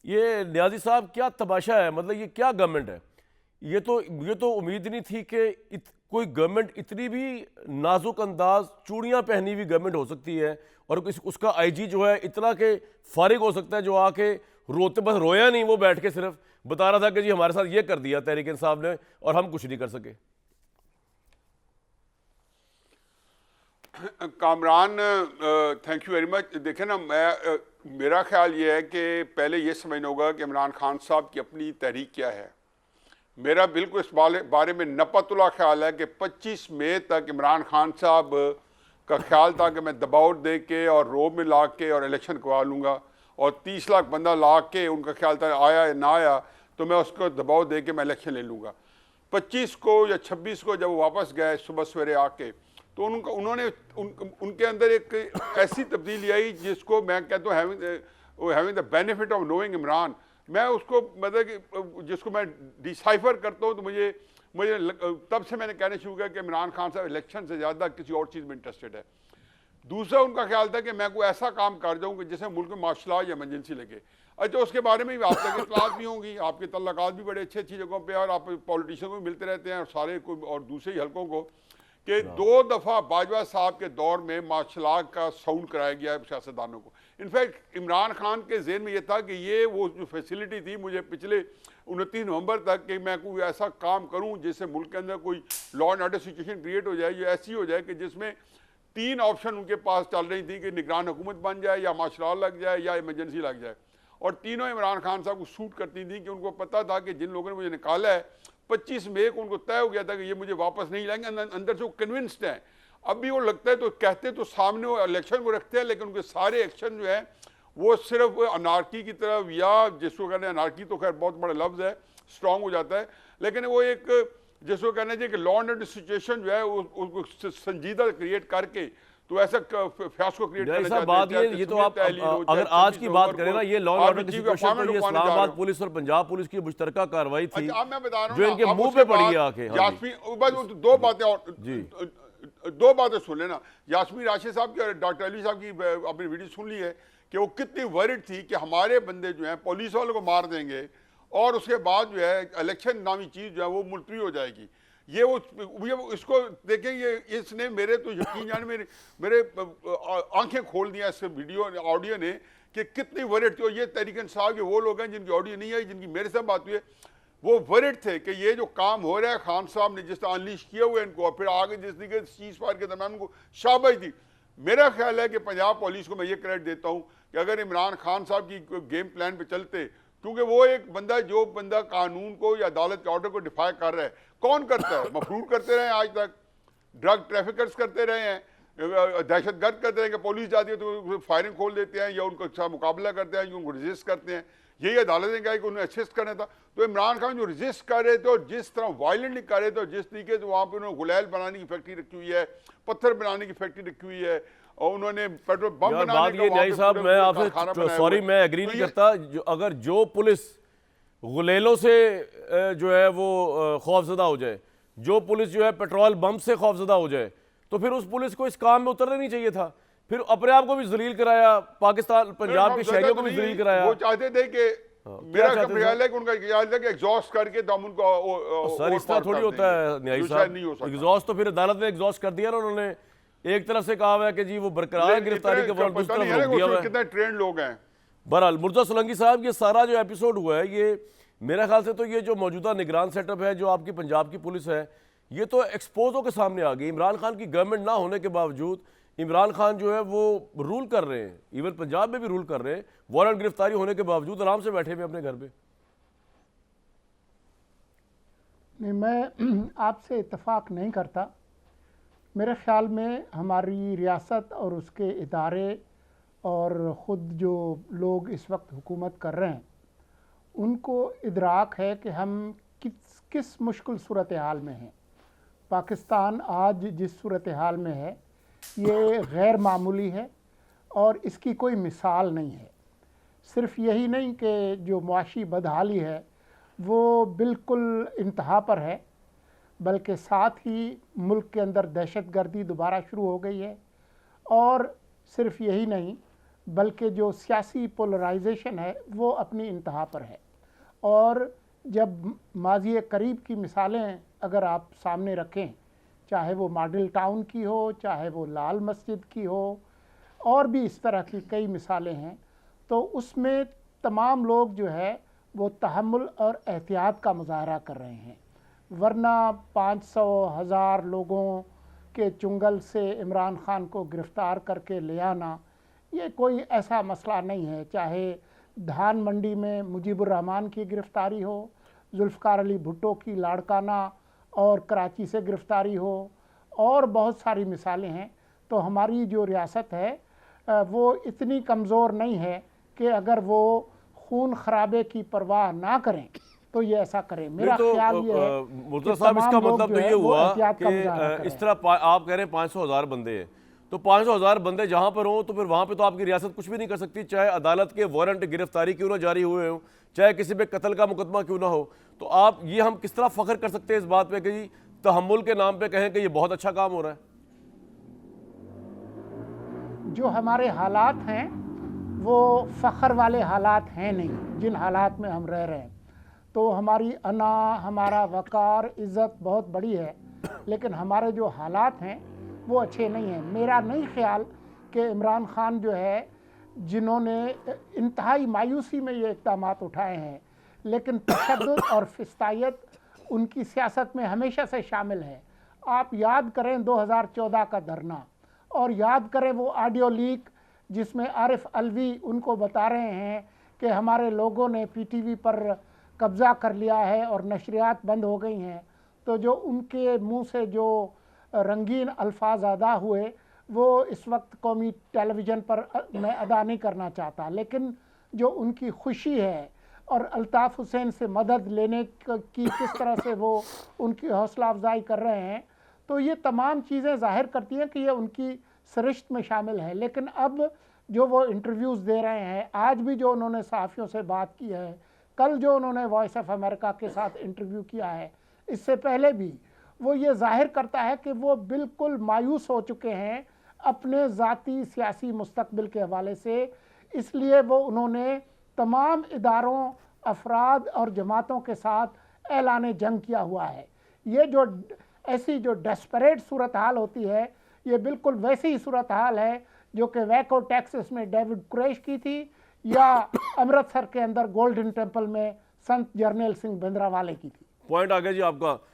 ये न्याजी साहब क्या तमाशा है, मतलब ये क्या गवर्नमेंट है? ये तो उम्मीद नहीं थी कि कोई गवर्नमेंट इतनी भी नाजुक अंदाज चूड़ियां पहनी हुई गवर्नमेंट हो सकती है, और उसका आईजी जो है इतना के फारिग हो सकता है, जो आके रोते, बस रोया नहीं, वो बैठ के सिर्फ बता रहा था कि जी हमारे साथ ये कर दिया तहरीक इंसाफ ने और हम कुछ नहीं कर सके। Kamran, thank you very much. देखें ना, मेरा ख्याल ये है कि पहले ये समझना होगा कि इमरान खान साहब की अपनी तहरीक क्या है। मेरा बिल्कुल इस बारे में नपतुला ख्याल है कि 25 मई तक इमरान खान साहब का ख्याल था कि मैं दबाव दे के और रोब में ला के और इलेक्शन करवा लूँगा, और 30 लाख बंदा ला के उनका ख्याल था आया या ना आया तो मैं उसको दबाव दे के मैं इलेक्शन ले लूँगा। 25 को या 26 को जब वो वापस गए सुबह सवेरे आके, तो उन्होंने उनके अंदर एक ऐसी तब्दीली आई जिसको मैं कहता हूँ having the benefit of knowing Imran, मैं उसको मतलब कि जिसको मैं डिसाइफर करता हूँ, तो मुझे तब से मैंने कहना शुरू किया कि इमरान खान साहब इलेक्शन से ज़्यादा किसी और चीज़ में इंटरेस्टेड है। दूसरा उनका ख्याल था कि मैं कोई ऐसा काम कर जाऊँ कि जिससे मुल्क में मार्शल लॉ या इमरजेंसी लगे। अच्छा, उसके बारे में भी आप तक इतलात भी होंगी, आपके तल्लकात भी बड़े अच्छी जगहों पर, और आप पॉलिटिशियन को भी मिलते रहते हैं और सारे को और दूसरे ही हल्कों को, कि 2 दफ़ा बाजवा साहब के दौर में मार्शल लॉ का साउंड कराया गया है सियासतदानों को। इनफैक्ट इमरान खान के जहन में ये था कि ये वो जो फैसिलिटी थी मुझे पिछले 29 नवंबर तक, कि मैं कोई ऐसा काम करूं जिससे मुल्क के अंदर कोई law and order situation create हो जाए, ये ऐसी हो जाए कि जिसमें 3 ऑप्शन उनके पास चल रही थी कि निगरान हुकूमत बन जाए, या मार्शल लॉ लग जाए, या इमरजेंसी लग जाए, और तीनों इमरान खान साहब को सूट करती थी। कि उनको पता था कि जिन लोगों ने मुझे निकाला है 25 मई को उनको तय हो गया था कि ये मुझे वापस नहीं लाएंगे, अंदर से वो कन्विंस्ड हैं। अब भी वो लगता है तो कहते तो सामने वो इलेक्शन को रखते हैं, लेकिन उनके सारे एक्शन जो है वो सिर्फ अनारकी की तरफ, या जिसको कहते हैं अनारकी तो खैर बहुत बड़ा लफ्ज़ है, स्ट्रांग हो जाता है, लेकिन वो एक जिसको कहना चाहिए कि लॉ एंड ऑर्डर सिचुएशन जो है उसको संजीदा क्रिएट करके तो ऐसा फियास्को क्रिएट करना चाहते हैं। बात ये तो आप अगर आज की बात करें ना, ये लॉ एंड ऑर्डर की सिचुएशन तो ये इस्लामाबाद पुलिस और पंजाब पुलिस की मुश्तरका कार्रवाई थी, मैं बता रहा जो इनके मुंह पे पड़ी है आके। यास्मीन, 2 बातें और 2 बातें सुन लेना। यास्मीन राशिद साहब की और डॉक्टर अली साहब की आपने वीडियो सुन ली है कि वो कितनी वरिड थी कि हमारे बंदे जो हैं पुलिस वालों को मार देंगे और उसके बाद जो है इलेक्शन नामी चीज़ जो है वो मुलतवी हो जाएगी। ये इसको देखें, ये इसने मेरे तो यकीन जाने मेरे आंखें खोल दिया इस वीडियो ऑडियो ने कि कितनी वरिड थी। और ये तहरीक इंसाफ के वो लोग हैं जिनकी ऑडियो नहीं आई, जिनकी मेरे साथ बात हुई है, वो वरिड थे कि ये जो काम हो रहा है खान साहब ने जिस तरह अनलीश किया हुआ है इनको, और फिर आगे जिस तरीके चीज फायर के दरम्यान उनको शाबाश दी। मेरा ख्याल है कि पंजाब पुलिस को मैं ये क्रेडिट देता हूँ कि अगर इमरान खान साहब की गेम प्लान पे चलते, क्योंकि वो एक बंदा जो बंदा कानून को या अदालत के ऑर्डर को डिफाई कर रहा है, कौन करता है? मफरूर करते रहे आज तक, ड्रग ट्रैफिकर्स करते रहे हैं, दहशतगर्द करते हैं कि पुलिस जाती है तो फायरिंग खोल देते हैं या उनका साथ मुकाबला करते हैं, उनको रजिस्ट करते हैं। यही अदालत ने कहा कि उन्हें असिस्ट करना था। तो इमरान खान जो रजिस्ट कर रहे थे और जिस तरह वायलेंटली कर रहे थे और जिस तरीके से वहाँ पर उन्होंने गुलैल बनाने की फैक्ट्री रखी हुई है, पत्थर बनाने की फैक्ट्री रखी हुई है, और उन्होंने पेट्रोल बम बनाने का, न्याई साहब मैं आपसे सॉरी मैं एग्री नहीं करता। अगर जो पुलिस गुलेलों से जो है वो खौफजदा हो जाए, जो पुलिस जो है पेट्रोल बम से खौफजदा हो जाए, तो फिर उस पुलिस को इस काम में उतरना नहीं चाहिए था। फिर अपने आप को भी जलील कराया, पाकिस्तान पंजाब के शहरियों को भी जलील कराया। वो चाहते थे कि मेरा ख्याल है कि उनका ख्याल था कि एग्जॉस्ट करके तो हम उनको सर इस तरह थोड़ी होता है न्याई साहब, एग्जॉस्ट तो फिर अदालत ने एग्जॉस्ट कर दिया ना। उन्होंने एक तरफ से कहा हुआ है कि जी वो बरकरार गिरफ्तारी के बाद दूसरी तरफ रोक दिया हुआ है। कितने ट्रेंड लोग हैं। बहरहाल मुर्तज़ा सोलंकी साहब, ये सारा जो एपिसोड हुआ है, ये मेरे ख्याल से तो ये जो मौजूदा निगरान सेटअप है जो आपकी पंजाब की पुलिस है, ये तो एक्सपोज होकर सामने आ गई। इमरान खान की गवर्नमेंट ना होने के बावजूद इमरान खान जो है वो रूल कर रहे हैं, इवन पंजाब में भी रूल कर रहे हैं, वारंट गिरफ्तारी होने के बावजूद आराम से बैठे हुए अपने घर पे। नहीं, मैं आपसे इत्तेफाक नहीं करता। मेरे ख्याल में हमारी रियासत और उसके इदारे और ख़ुद जो लोग इस वक्त हुकूमत कर रहे हैं उनको इदराक है कि हम किस मुश्किल सूरत हाल में हैं। पाकिस्तान आज जिस सूरत हाल में है ये गैर मामूली है और इसकी कोई मिसाल नहीं है। सिर्फ़ यही नहीं कि जो मुआशी बदहाली है वो बिल्कुल इंतहा पर है, बल्कि साथ ही मुल्क के अंदर दहशत गर्दी दोबारा शुरू हो गई है। और सिर्फ यही नहीं, बल्कि जो सियासी पोलराइजेशन है वो अपनी इंतहा पर है। और जब माजी करीब की मिसालें अगर आप सामने रखें, चाहे वो मॉडल टाउन की हो, चाहे वो लाल मस्जिद की हो, और भी इस तरह की कई मिसालें हैं, तो उसमें तमाम लोग जो है वो तहम्मुल और एहतियात का मुजाहरा कर रहे हैं। वरना 500,000 लोगों के चुंगल से इमरान खान को गिरफ़्तार करके ले आना ये कोई ऐसा मसला नहीं है। चाहे धान मंडी में मुजीबुर रहमान की गिरफ़्तारी हो, जुल्फ़िकार अली भुट्टो की लाड़काना और कराची से गिरफ़्तारी हो, और बहुत सारी मिसालें हैं। तो हमारी जो रियासत है वो इतनी कमज़ोर नहीं है कि अगर वो खून खराबे की परवाह ना करें तो ये ऐसा करें। मेरा तो ख्याल ये है मुर्तज़ा कि साहब, इसका तमाम लोग मतलब जो तो है ये वो हुआ एहतियात का मुजाहरा कि करें। इस तरह आप कह रहे हैं 500,000 बंदे हैं, तो 500,000 बंदे जहां पर हों तो फिर वहां पे तो आपकी रियासत कुछ भी नहीं कर सकती, चाहे अदालत के वारंट गिरफ्तारी क्यों ना जारी हुए हों, चाहे किसी पे कत्ल का मुकदमा क्यों ना हो। तो आप ये हम किस तरह फख्र कर सकते हैं इस बात पे कि जी तहम्मुल के नाम पे कहें कि ये बहुत अच्छा काम हो रहा है? जो हमारे हालात हैं वो फ़ख्र वाले हालात हैं नहीं, जिन हालात में हम रह रहे हैं। तो हमारी अना, हमारा वक़ार, इज़्ज़त बहुत बड़ी है, लेकिन हमारे जो हालात हैं वो अच्छे नहीं हैं। मेरा नहीं ख्याल कि इमरान खान जो है, जिन्होंने इंतहाई मायूसी में ये इक़दामात उठाए हैं, लेकिन तशद्दुद और फिस्तायत उनकी सियासत में हमेशा से शामिल है। आप याद करें 2014 का धरना, और याद करें वो ऑडियो लीक जिसमें आरिफ अलवी उनको बता रहे हैं कि हमारे लोगों ने पीटीवी पर कब्ज़ा कर लिया है और नशरियात बंद हो गई हैं। तो जो उनके मुंह से जो रंगीन अल्फाज अदा हुए वो इस वक्त कौमी टेलीविज़न पर मैं अदा नहीं करना चाहता, लेकिन जो उनकी खुशी है और अल्ताफ़ हुसैन से मदद लेने की किस तरह से वो उनकी हौसला अफजाई कर रहे हैं, तो ये तमाम चीज़ें ज़ाहिर करती हैं कि ये उनकी सरिश्त में शामिल है। लेकिन अब जो वो इंटरव्यूज़ दे रहे हैं, आज भी जो उन्होंने सहाफ़ियों से बात की है, कल जो उन्होंने वॉइस ऑफ अमेरिका के साथ इंटरव्यू किया है, इससे पहले भी, वो ये ज़ाहिर करता है कि वो बिल्कुल मायूस हो चुके हैं अपने ज़ाती सियासी मुस्तकबिल के हवाले से। इसलिए वो उन्होंने तमाम इदारों, अफराद और जमातों के साथ ऐलान जंग किया हुआ है। ये जो ऐसी जो डेस्परेट सूरत हाल होती है, ये बिल्कुल वैसी ही सूरत हाल है जो कि वैको टेक्सास में डेविड कुरैश की थी, या अमृतसर के अंदर गोल्डन टेम्पल में संत जरनैल सिंह भिंद्रावाले की थी। पॉइंट आ गया जी आपका